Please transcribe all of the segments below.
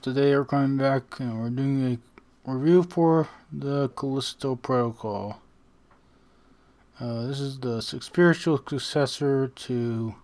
Today we're coming back and we're doing a review for the Callisto Protocol. This is the spiritual successor to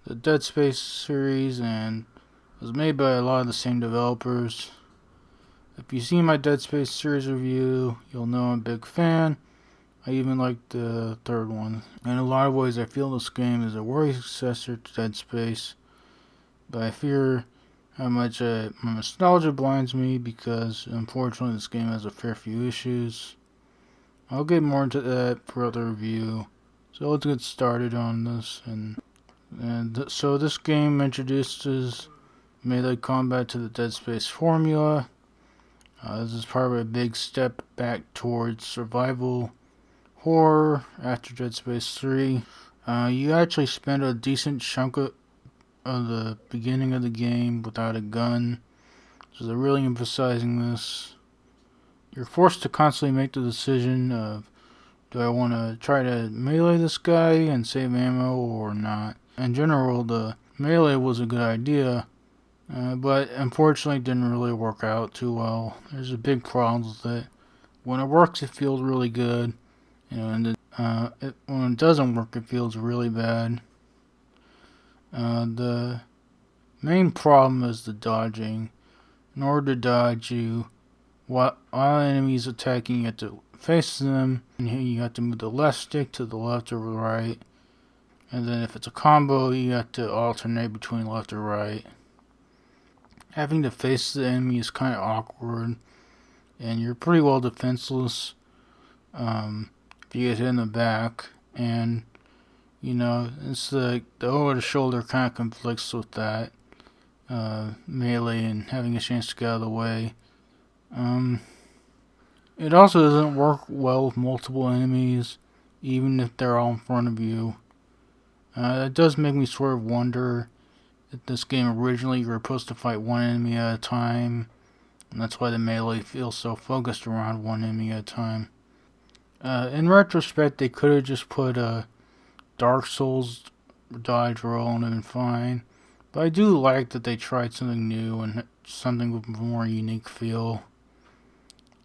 the Dead Space series and was made by a lot of the same developers. If you've seen my Dead Space series review, you'll know I'm a big fan. I even like the third one. In a lot of ways, I feel this game is a worthy successor to Dead Space, but I fear how much my nostalgia blinds me because unfortunately this game has a fair few issues. I'll get more into that for other review. So let's get started on this. So this game introduces melee combat to the Dead Space formula. This is probably a big step back towards survival horror after Dead Space 3. You actually spend a decent chunk of the beginning of the game without a gun, so they're really emphasizing this. You're forced to constantly make the decision of, do I want to try to melee this guy and save ammo or not? In general, the melee was a good idea, but unfortunately it didn't really work out too well. There's a big problem with it. When it works, it feels really good, and when it doesn't work, it feels really bad. The main problem is the dodging. In order to dodge, while enemies attacking, you have to face them, and you have to move the left stick to the left or right. And then if it's a combo, you have to alternate between left or right. Having to face the enemy is kind of awkward, and you're pretty well defenseless if you get hit in the back. And it's the over-the-shoulder kind of conflicts with that melee and having a chance to get out of the way. It also doesn't work well with multiple enemies, even if they're all in front of you. It does make me sort of wonder if this game originally you were supposed to fight one enemy at a time, and that's why the melee feels so focused around one enemy at a time. In retrospect, they could have just put a Dark Souls dodge roll and been fine, but I do like that they tried something new and something with a more unique feel.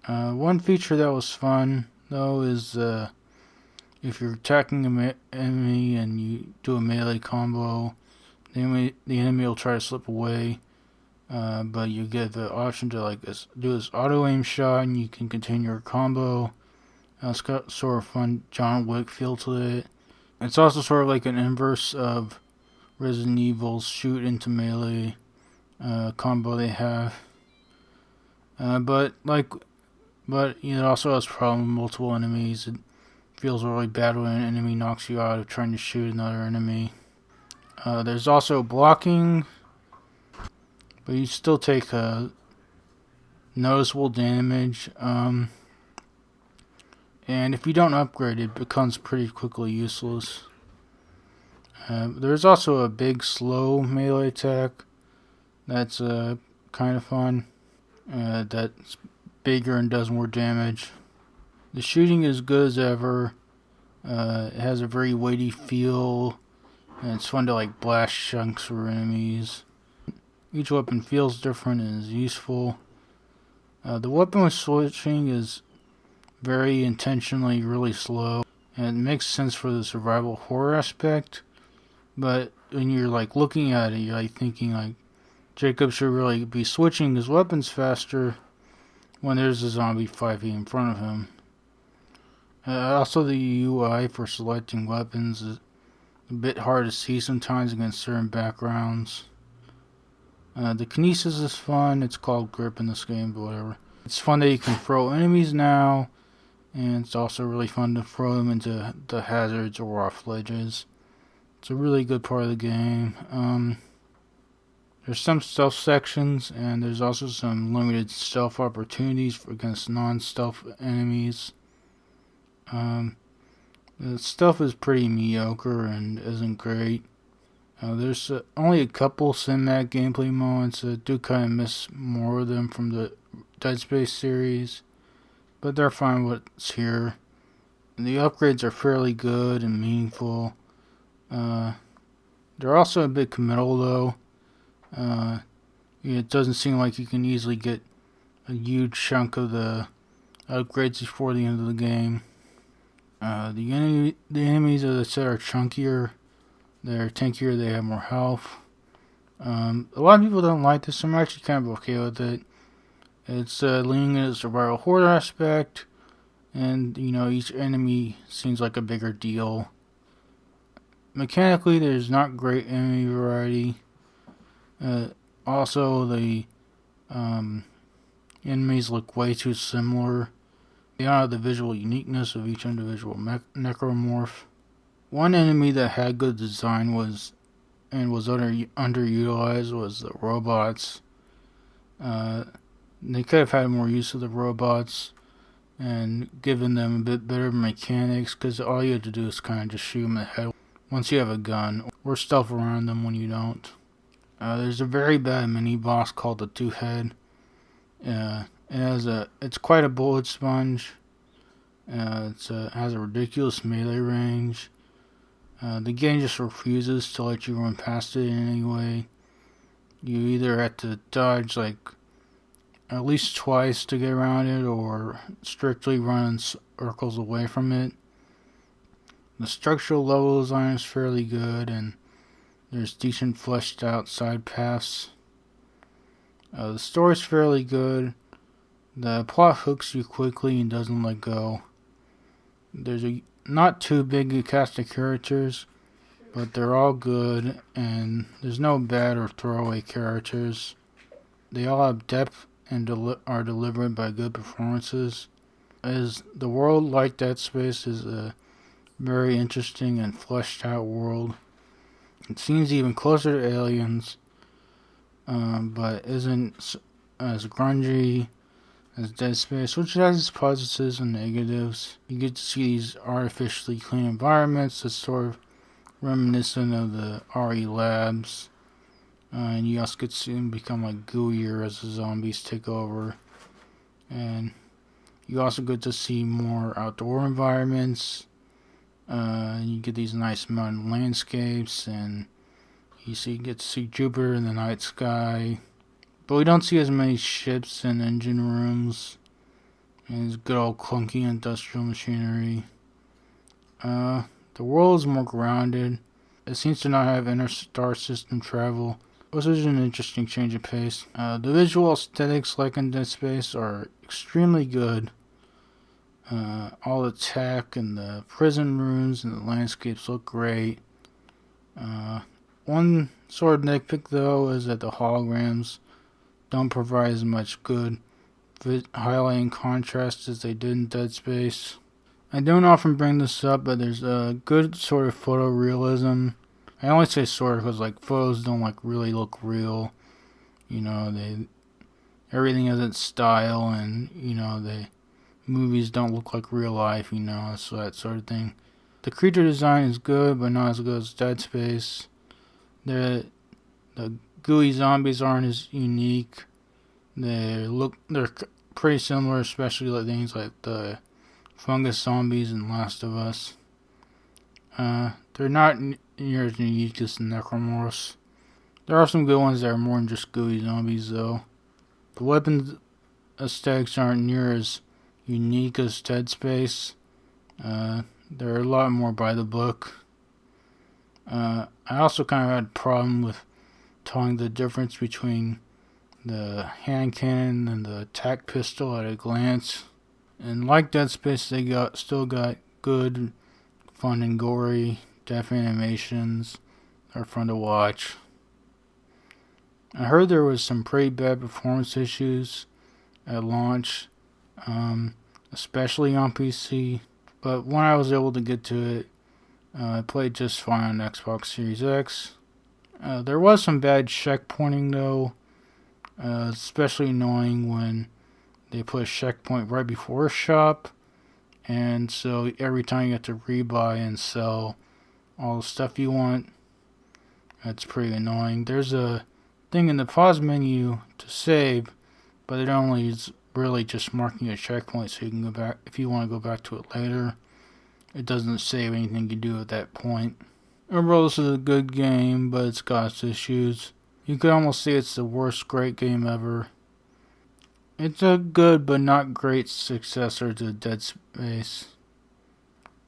One feature that was fun though is if you're attacking an enemy and you do a melee combo, the enemy will try to slip away, but you get the option to do this auto aim shot and you can continue your combo. It's got sort of fun John Wick feel to it. It's also sort of like an inverse of Resident Evil's shoot into melee combo they have. But it also has problems with multiple enemies. It feels really bad when an enemy knocks you out of trying to shoot another enemy. There's also blocking, but you still take noticeable damage. And if you don't upgrade, it becomes pretty quickly useless. There's also a big slow melee attack that's kind of fun. That's bigger and does more damage. The shooting is good as ever. It has a very weighty feel, and it's fun to blast chunks for enemies. Each weapon feels different and is useful. The weapon switching is very intentionally really slow, and it makes sense for the survival horror aspect, but when you're looking at it, you're thinking Jacob should really be switching his weapons faster when there's a zombie fighting in front of him. Also, the UI for selecting weapons is a bit hard to see sometimes against certain backgrounds. The kinesis is fun. It's called grip in this game, but whatever. It's fun that you can throw enemies now, and it's also really fun to throw them into the hazards or off ledges. It's a really good part of the game. There's some stealth sections, and there's also some limited stealth opportunities against non-stealth enemies. The stealth is pretty mediocre and isn't great. There's only a couple cinematic gameplay moments. I do kind of miss more of them from the Dead Space series, but they're fine with what's here. And the upgrades are fairly good and meaningful. They're also a bit committal though. It doesn't seem like you can easily get a huge chunk of the upgrades before the end of the game. The enemies, as I said, are chunkier. They're tankier. They have more health. A lot of people don't like this. I'm actually kind of okay with it. It's leaning in a survival horror aspect, and each enemy seems like a bigger deal. Mechanically, there's not great enemy variety. Also, the enemies look way too similar. They don't have the visual uniqueness of each individual necromorph. One enemy that had good design was underutilized was the robots. They could have had more use of the robots and given them a bit better mechanics, because all you have to do is kind of just shoot them in the head once you have a gun, or stealth around them when you don't. There's a very bad mini boss called the Two-Head. It's quite a bullet sponge. It has a ridiculous melee range. The game just refuses to let you run past it in any way. You either have to dodge like at least twice to get around it, or strictly run in circles away from it. The structural level design is fairly good, and there's decent fleshed out side paths. The story's fairly good. The plot hooks you quickly and doesn't let go. There's not too big a cast of characters, but they're all good, and there's no bad or throwaway characters. They all have depth and are delivered by good performances. As the world, like Dead Space, is a very interesting and fleshed out world. It seems even closer to Aliens, but isn't as grungy as Dead Space, which has its positives and negatives. You get to see these artificially clean environments that's sort of reminiscent of the RE labs. And you also get to see them become like gooier as the zombies take over. And you also get to see more outdoor environments. You get these nice mountain landscapes, and you get to see Jupiter in the night sky. But we don't see as many ships and engine rooms, and it's good old clunky industrial machinery. The world is more grounded. It seems to not have interstar system travel, which is an interesting change of pace. The visual aesthetics, like in Dead Space, are extremely good. All the tech and the prison rooms and the landscapes look great. One sort of nitpick, though, is that the holograms don't provide as much good highlighting contrast as they did in Dead Space. I don't often bring this up, but there's a good sort of photorealism. I only say sort of because photos don't really look real. Everything has its style, and movies don't look like real life, so that sort of thing. The creature design is good, but not as good as Dead Space. The gooey zombies aren't as unique. They're pretty similar, especially things like the fungus zombies in Last of Us. They're not near as unique as the necromorphs. There are some good ones that are more than just gooey zombies, though. The weapons aesthetics aren't near as unique as Dead Space. They're a lot more by the book. I also kind of had a problem with telling the difference between the hand cannon and the attack pistol at a glance. And like Dead Space, they still got good, fun and gory death animations. They're fun to watch. I heard there was some pretty bad performance issues at launch, especially on PC. But when I was able to get to it, I played just fine on Xbox Series X. There was some bad checkpointing, though, especially annoying when they put a checkpoint right before a shop, and so every time you have to rebuy and sell all the stuff you want. That's pretty annoying. There's a thing in the pause menu to save, but it only is really just marking a checkpoint so you can go back if you want to go back to it later. It doesn't save anything you do at that point. Overall, this is a good game, but it's got its issues. You could almost say it's the worst great game ever. It's a good but not great successor to Dead Space.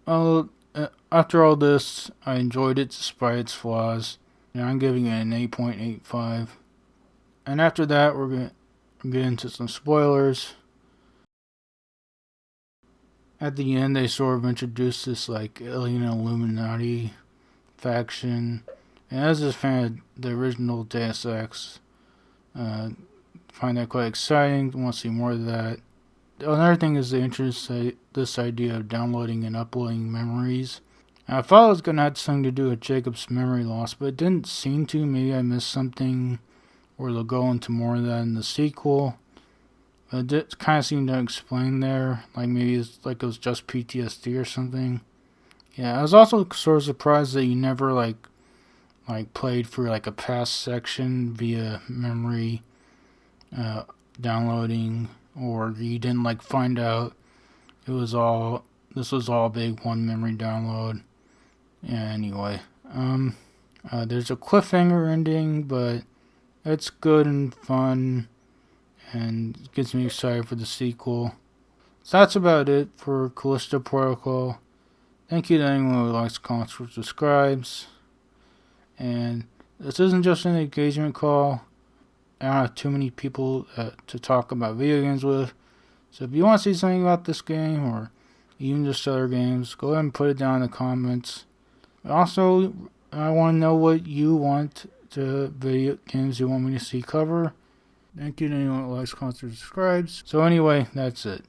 After all this, I enjoyed it despite its flaws. I'm giving it an 8.85. And after that, we're going to get into some spoilers. At the end, they sort of introduced this like alien Illuminati faction. And as a fan of the original Deus Ex, find that quite exciting. Want to see more of that. Another thing is they introduced this idea of downloading and uploading memories. I thought it was going to have something to do with Jacob's memory loss, but it didn't seem to. Maybe I missed something, or they'll go into more of that in the sequel. It did kind of seem to explain there, like maybe it's like it was just PTSD or something. Yeah, I was also sort of surprised that you never like played through like a past section via memory downloading, or you didn't like find out this was all big one memory download. Yeah, anyway, there's a cliffhanger ending, but it's good and fun, and gets me excited for the sequel. So that's about it for Callisto Protocol. Thank you to anyone who likes, comments, or subscribes. And this isn't just an engagement call. I don't have too many people to talk about video games with. So if you want to see something about this game, or even just other games, go ahead and put it down in the comments. Also, I want to know what you want to video games you want me to see cover. Thank you to anyone who likes, comments, or subscribes. So anyway, that's it.